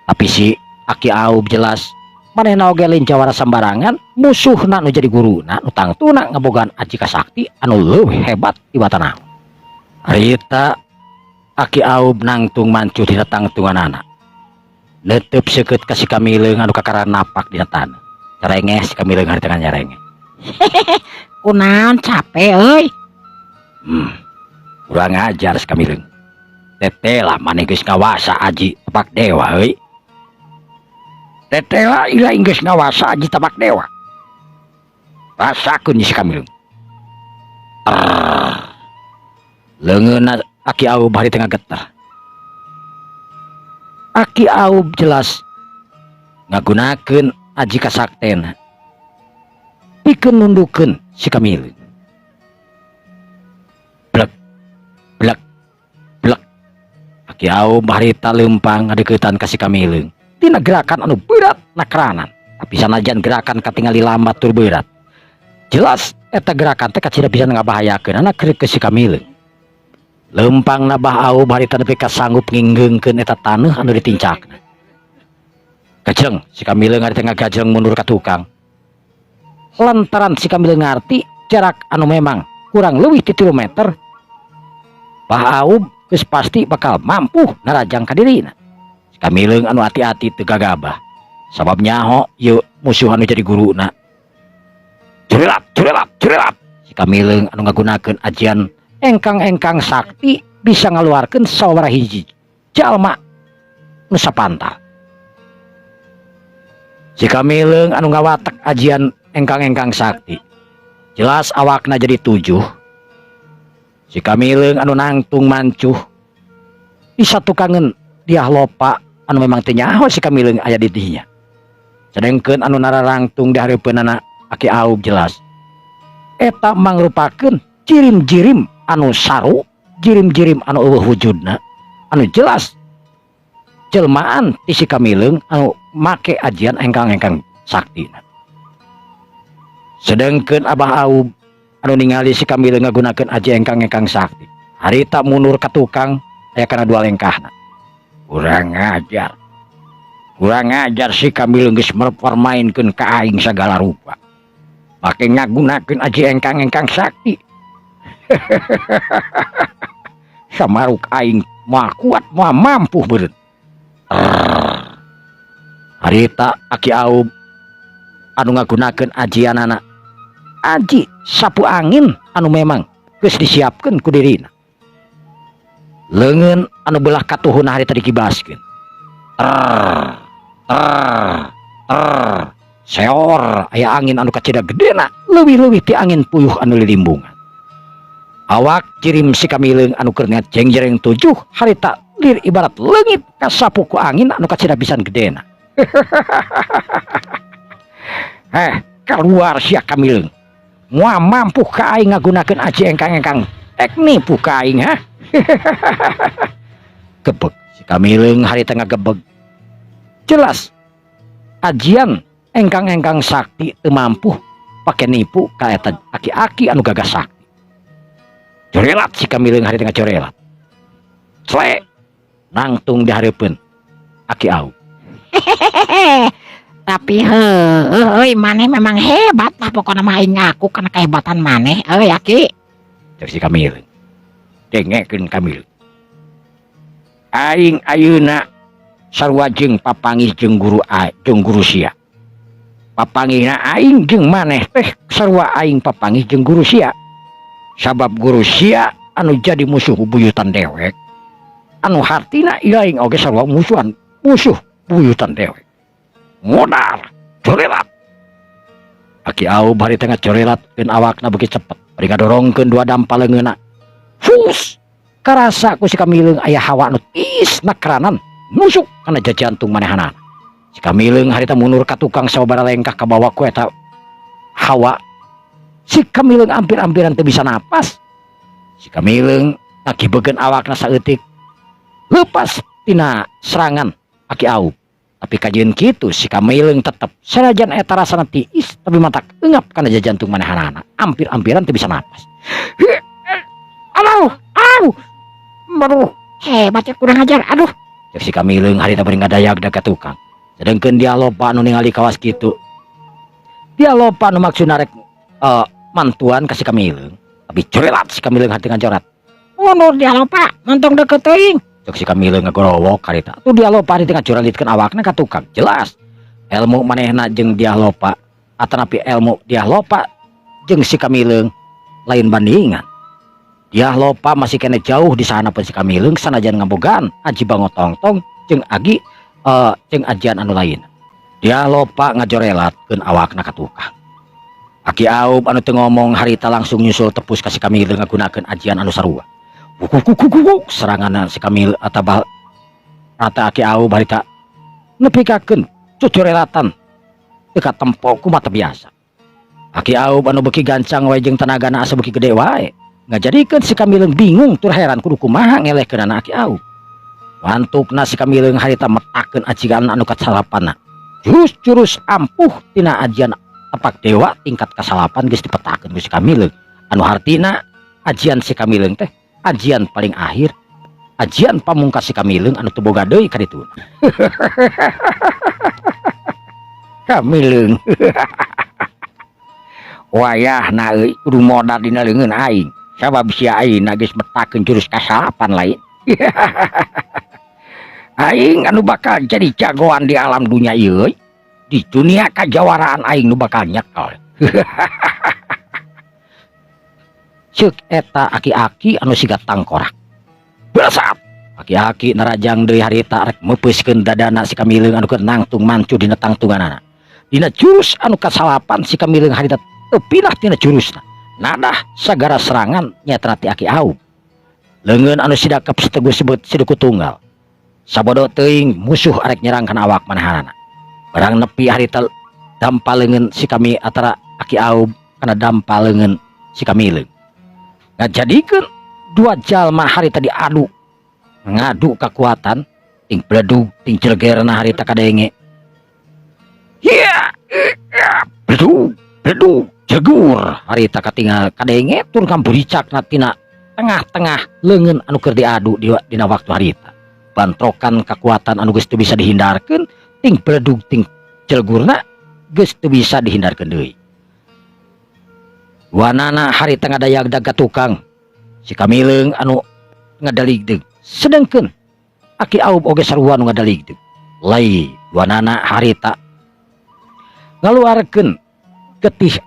Tapi si Aki Aub jelas manehna oge lain jawara sambarangan musuhna nu jadi guruna nu tangtuna ngabogaan aji kasakti anu leuwih hebat tiba-tiba. Harita Aki Aub nangtung mancu dina tangtunganana. Neuteub seukeut ka si Kamileung anu kakaran napak dina taneuh. Carengeh si Kamileung harita nyarengeh. Hehehe, kunaon capek euy. Kurang ajar si Kamileung. Tetela maneh geus ngawasa aji tapak dewa euy. Tetela ila geus ngawasa aji tapak dewa. Rasakeun si Kamileung. Leungeunna Aki Aub harita ngageter. Aki Aub jelas ngagunakeun aji kasaktena pikeun nundukeun si Kamileung. Blek blek blek. Aki Aub harita leumpang ngadeuketan ka si Kamileung tina gerakan anu berat nakaranan. Tapi sanajan gerakan katingali lambat tur berat, jelas eta gerakan teh kacida bisa ngabahayakeun anak keur si Kamileung. Lempang na Bah Aub harita nepi ka sanggup nginggeungkeun eta taneuh anu ditincakna. Kajeng si Kamileung harita ngagajeng mundur ka tukang. Lantaran si Kamileung ngarti jarak anu memang kurang leuwih ti 3 meter. Bah Aub geus pasti bakal mampu narajang ka dirina. Si Kamileung anu hati-hati teu gagabah. Sabab nyaho ieu musuh anu jadi guruna. Curelat. Si Kamileung anu ngagunakeun ajian engkang sakti bisa ngaluarkeun sabaraha hiji jalma nu sapantal. Si Kamileung anu ngawatek ajian engkang-engkang sakti jelas awakna jadi 7. Si Kamileung anu nangtung mancuh bisa tukangen dia lopa anu memang teu nyaho si Kamileung aya di dinya. Sedengkeun anu nararangtung di hareupeunana Aki Aub jelas eta mangrupakeun jirim-jirim anu saru, jirim-jirim anu eueuh wujudna anu jelas jelmaan ti si Kamileung anu make ajian engkang-engkang saktina. Sedengkeun Abah Aub anu ningali si Kamileung ngagunakeun aji engkang-engkang sakti harita mundur ka tukang aya kana 2 lengkahna. Kurang ajar si Kamileung geus merpermainkeun ka aing sagala rupa make ngagunakeun aji engkang-engkang sakti. Samaruk aing moal kuat moal mampu beureun. Harita Aki Aub anu ngagunakeun ajianana aji sapu angin anu memang geus disiapkeun ku dirina. Leungeun anu belah katuhuna harita dikibaskeun. Seor aya angin anu kacida gedena leuwih-leuwih ti angin puyuh anu lilimbungan. Awak jirim si Kamileung anu keur ngajeng-jereng 7 harita lir ibarat leungit kasapu ku angin anu kacida pisan gedena. Keluar sia Kamileung moal mampu ka aing ngagunakeun aji engkang-engkang nipu ka aing ha. Gebeg si Kamileung harita ngagebeg jelas ajian engkang-engkang sakti teu mampu pake nipu ka eta aki-aki anu gagah sakti. Corelat si Kamileung harita ngacorelat clek nangtung di hareupeun Aki Aub. Tapi heuh maneh memang hebat lah pokoknya mah aing ngaku kana kehebatan maneh Aki. Cek si Kamileung dengekeun Kamileung aing ayeuna sarua jeung papangih jeung guru sia. Papangihna aing jeung maneh teh sarua aing papangih jeung guru sia. Sabab guru sia anu jadi musuh buyutan dewek anu hartina aing oge sarua musuh buyutan dewek. Modar corelat Aki Aub bari tengah corelat keun awakna beuki cepet bari ngadorongkeun 2 dampal leungeunna. Fus karasa ku si Kamileung aya hawa anu tisna keranan nusuk kana jajantung manehanana. Si Kamileung harita mundur ka tukang sababaraha lengkah ka bawah ku eta hawa. Si Kamileung ampir-ampiran teu bisa napas. Si Kamileung ngakibegeun awakna saeutik leupas tina serangan Aki Aub. Tapi kajeun kitu si Kamileung tetep sanajan eta rasana tiis tapi matak eungap kana jajantung manehanana ampir-ampiran teu bisa napas. Aduh, hebat ya kurang ajar, aduh. Cek si Kamileung harita bari ngadayagda ka tukang. Sedengkeun dia loba anu ningali kawas kitu. Dia loba anu maksudna rek mantuan ka si Kamileung. Tapi corelat si Kamileung harita ngacoret. Mundur dia lupa, mantong deket teuing. Cek si Kamileung ngagorowok harita. Tuh dia loba harita ngacoretkeun awakna ka tukang. Jelas ilmu manehna jeung dia loba atanapi ilmu dia loba jeung si Kamileung lain bandingan. Dia lopa masih kena jauh di sana pun si Kamileung sanajan ngabogaan aji bangotongtong jeung ajian anu lain. Dia lopa ngajorelatkeun awakna ka tukang. Aki Aub anu teu ngomong harita langsung nyusul tepus ka si Kamileung ngagunakeun ajian anu sarua. Kukuk serangan si Kamileung atabal rata Aki Aub harita nepikakeun cucorelatan teu katempo ku mata biasa. Aki Aub anu beuki gancang wae jeung tenagana asa beuki gede wae. Ngajadikeun si Kamileung bingung tur heran kudu kumaha ngelehkeun Aki Aub. Wantukna si Kamileung harita metakeun ajian anu kasalapanna. Jurus-jurus ampuh tina ajian tepak dewa tingkat kasalapan geus dipetakeun ku si Kamileung. Anu hartina ajian si Kamileung teh ajian paling akhir, ajian pamungkas si Kamileung anu teu boga deui ka ditu. Kamileung. Wayahna euy kudu modal dina leungeun aing. Sabab sia ayeuna geus metakeun jurus kasalapan lain. Aing anu bakal jadi jagoan di alam dunia ieu. Di dunia kajawaraan aing nu bakal nyekal. Ceuk eta aki-aki anu siga tangkorak. Belasat aki-aki narajang deui harita rek meupeskeun dadana si Kamileung anu keur nangtung mancu dina tangtunganana. Dina jurus anu kasalapan si Kamileung harita teu pindah tina jurusna. Nadah sagara serangan nyata ti Aki Aub. Leungeun anu sidakep setegu sebut siduku tunggal. Sabodo teuing musuh arek nyerang kana awak manahanana. Barang nepi harita dampal leungeun si kami antara Aki Aub kana dampal leungeun si Kamileung. Ngajadikeun dua jalma harita diadu ngadu kekuatan ting bledug ting jelgerna harita kadenge. Ya, bledug jegur harita katingal kadenge tur kamburicakna tina tengah-tengah leungeun anu keur diadu dina waktu harita. Bantrokan kekuatan anu geus teu bisa dihindarkeun ting bledug ting jelgurna geus teu bisa dihindarkeun deui. Wanana harita ngadayagdag ka tukang si Kamileung anu ngadaligdeug. Sedangkan Aki Aub oge sarua nu ngadaligdeug. Lai wanana harita ngaluarkeun getih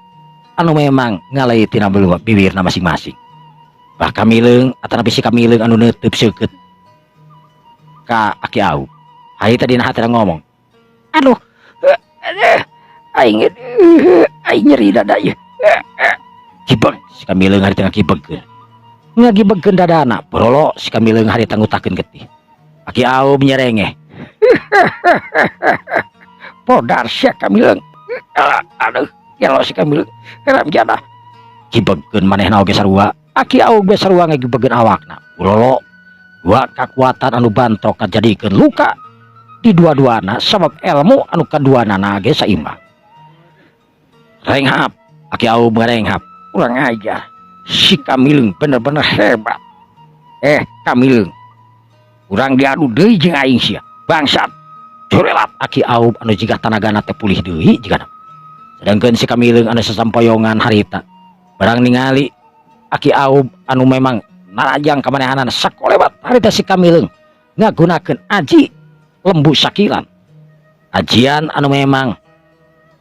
anu memang ngalai tina bibirna masing-masing. Bah Kamileung atanapi si Kamileung anu neuteub seukeut ka Aki Aub. Harita dina hati ngomong, "Aduh, aing nyeri dada ieu." Kibeg si Kamileung harita ngakibegkeun. Ngagibegkeun dadana, berolo si Kamileung harita ngutakeun getih. Aki Aub nyerengeh. Podar si Kamileung. Aduh, yalo si Kamileung. Heram jana. Kibegkeun manehna oge sarua. Aki Aub ge sarua ngagibegkeun awakna. Berolo dua kekuatan anu bantok kajadikeun luka di dua-duana sabab ilmu anu kaduanana ge saimbang. Renghap, Aki Aub ngarenghap. Urang ajar. Si Kamileung bener-bener hebat. Kamileung, urang diadu deui jeung aing sia. Bangsat. Jorelat Aki Aub anu jiga tanagana teh pulih deui jigana. Sedangkeun si Kamileung anu sasampoyongan harita. Barang ningali Aki Aub anu memang narajang ka manehanana sakolebat harita si Kamileung ngagunakeun aji lembu sakilan. Ajian anu memang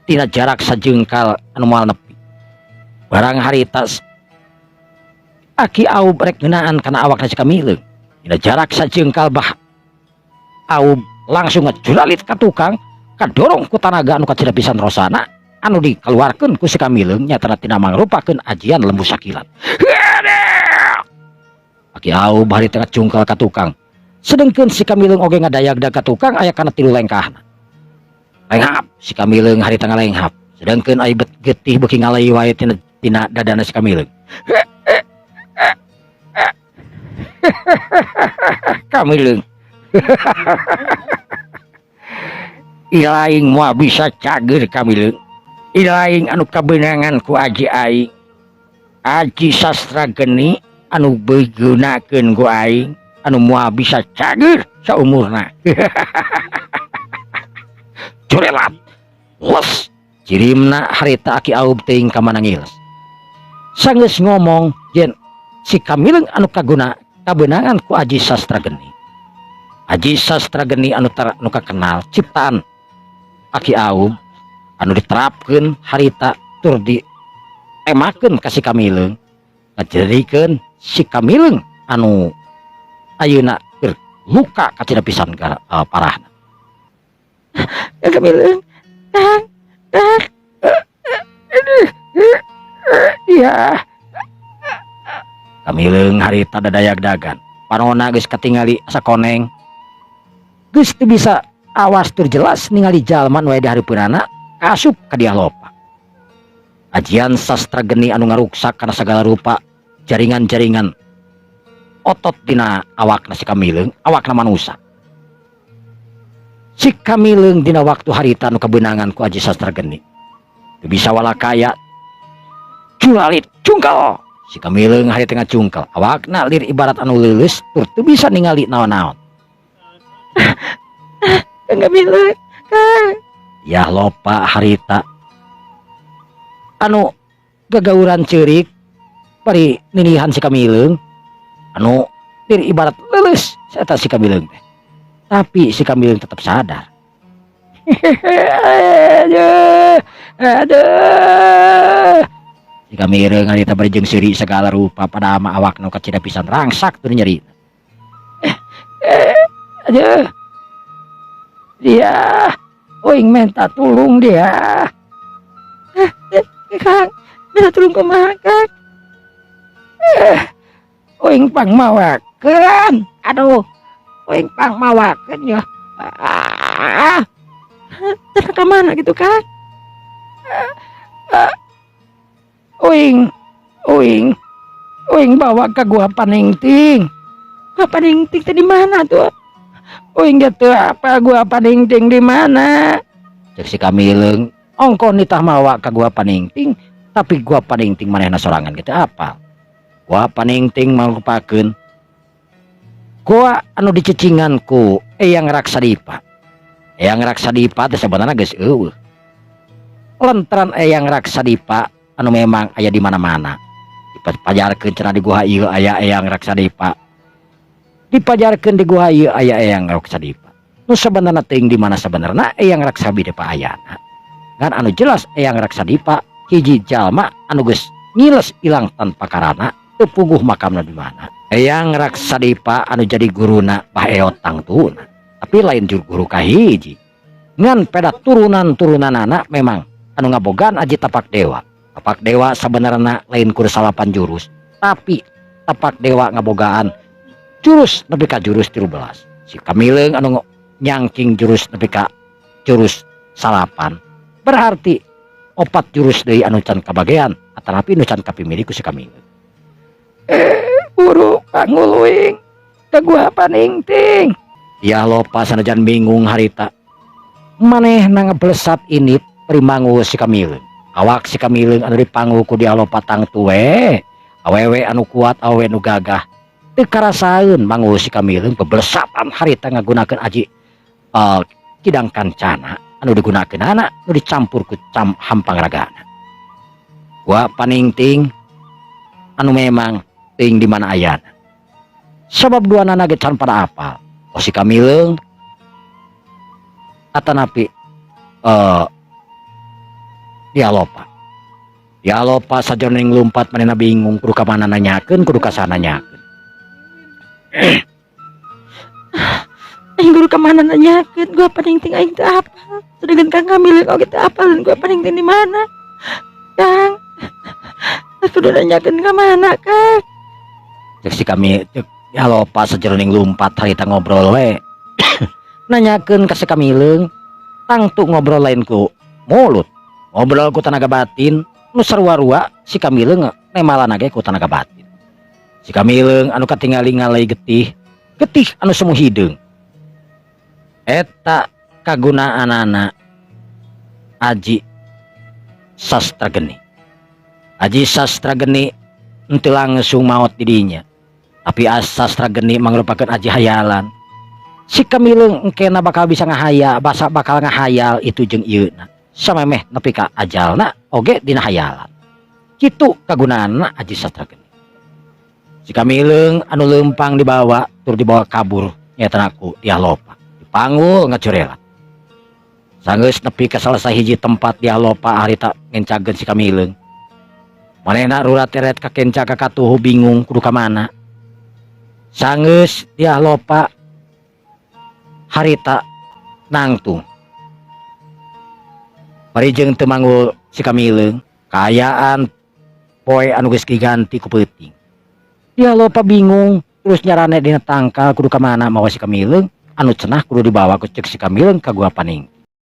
tina jarak sajengkal anu moal nepi. Barang harita Aki Aub rek ngeunaan kana awakna si Kamileung. Dina jarak sajengkal bah Aub langsung ngejulalit ka tukang kadorong ku tanaga anu kacida pisan rosana anu dikeluarkeun ku si Kamileung nyatana tina mangrupakeun ajian lembu sakilan. Aki Aub harita ngacungkal ka tukang. Sedengkeun si Kamileung oge ngadayagdag ka tukang aya kana tilu lengkahna. Lenghap si Kamileung harita ngalenghap. Sedengkeun ai getih beuki ngalai wae tina dadana si Kamileung. Kamileung. Ilaing moal bisa cager Kamileung. Ilaing anu kabeunangan ku aji aing. Aji sastra geni anu digunakeun ku aing anu moal bisa cager saumurna. Jorelat. Les cirimna harita Aki Aub teuing ka mana ngiles. Sanggeus ngomong yen si Kamileung anu kabeunangan ku aji sastra geni. Aji sastra geni anu kakenal ciptaan Aki Aub anu diterapkeun harita tur diemakeun ka si Kamileung ngajadikeun si Kamileung anu ayeuna keur luka kacida pisan parahna. Kamileung, ya. Kamileung harita dadayagdagan. Panonna geus katingali sakoneng. Geus teu bisa awas tur jelas ningali jalma nu aya di hareupeunana asup ka diah lopa. Ajian sastra geni anu ngaruksak kana sagala rupa jaringan-jaringan otot dina awakna si Kamileung, awakna manusia. Si Kamileung dina waktu harita anu kabeunangan ku aji sastra geni. Teu bisa walakaya julalit cungkal. Si Kamileung harita ngacungkal. Awakna lir ibarat anu leuleus tur teu bisa ningali naon-naon. Kamileung, ya lopa harita anu gagauran ceurik bari ninihan si Kamileung anu lir ibarat leuleus saeta si Kamileung teh. Tapi si Kamileung tetap sadar. Aduh. Si Kamileung harita bari jeung seuri segala rupa pada ama awakna kacida pisan rangsak tur nyeri. Aduh. Dia uing minta tolong dia. Kang, minta tolong kumaha Kang? Uing pangmawakeun. Aduh, uing pangmawakeun ya. Terus ke mana gitu Kang? Uing bawa ke gua Paningting. Gua Paningting teh di mana tuh? Uing gitu apa gua Paningting di mana? Cek si Kamileung, ongko nitah mawa ke gua Paningting, tapi gua Paningting manehna sorangan gitu apa? Gua Paningting mangrupakeun gua anu dicecingan ku Eyang Raksadipa. Eyang Raksadipa teh sebenarnya geus eueuh. Lantaran Eyang Raksadipa anu memang aya di mana-mana. Dipajarkeun cenah di gua ieu aya Eyang Raksadipa. Dipajarkeun di gua ieu aya Eyang Raksadipa. Nu sebenarnya teuing di mana sebenarnya Eyang Raksadipa ayana. Ngan anu jelas Eyang Raksadipa hiji jalma anu geus ngiles ilang tanpa karana teu puguh makamna di mana. Eyang Raksadipa anu jadi guruna Baheotang tuna. Tapi lain guru kahiji. Ngan peda turunan-turunanana memang anu ngabogaan aji tapak dewa. Tapak dewa sebenarnya lain kudu salapan jurus, tapi tapak dewa ngabogaan jurus nepi ka jurus 13. Si Kamileung anu nyangking jurus nepi ka jurus salapan. Berarti 4 jurus deui anu can kabagean atanapi nu can kapimilih ku si Kamileung. Guru panguluing ka gua Paningting. Ya lopa sanajan bingung harita. Manehna ngeblesat ini primangu si Kamileung. Awak si Kamileung anu dipangu ku dia lopa tang tuwe. Awewe anu kuat awewe nu gagah. Teu karasaeun mangu si Kamileung beblesatan harita ngagunakeun aji kidang kancana anu digunakeun anak nu dicampur ku hampang ragana. Gua Paningting anu memang teuing di mana ayana. Sabab duanana ge can pada apal. Oh si Kamileung atanapi dia lopa sajoning lumpat manehna bingung kudu ka mana nanyakeun kudu ka sana nanyakeun. Aing guru ka mana nanyakeun gua Paningting aing teu apal. Sedangkan Kang Kamileung oge teu apal dan gua Paningting di mana? Kang. Kudu nanyakeun ka mana, Kang? Cek si kami cek ya lopa sajoning lumpat harita ngobrol we. Nanyakeun ka si Kamileung tangtu ngobrol lain ku mulut. Ngobrol ku tenaga batin nu sarua-rua si Kamileung nemalana ge ku tenaga batin. Si Kamileung anu katingali ngalai getih anu semu hideung. Eta kagunaanana aji sastra geni. Aji sastra geni henteu langsung maot di dinya. Tapi sastra geni mangrupakeun aji hayalan. Si Kamileung engkena bakal bisa ngahaya, bakal ngahayal itu jeung ieuna. Samemeh nepi ka ajalna oge dina hayalan. Kitu kagunaanna aji sastra geni. Si Kamileung anu leumpang dibawa tur dibawa kabur nyaeta ku dia lopa. Dipanggul ngacurelat. Sanggeus nepi ka salah sahiji tempat dia lopa harita ngencageun si Kamileung. Manehna rurat teret ka kenca ka katuhu bingung kudu ka mana. Sanggeus dia lopa harita nangtung. Parijeng teu manggul si Kamileung kaayaan poe anu geus diganti ku peuting. Dia lopa bingung terus nyarane dina tangkal kudu ka mana mawa si Kamileung anu cenah kudu dibawa ku cek si Kamileung ka gua Paningting.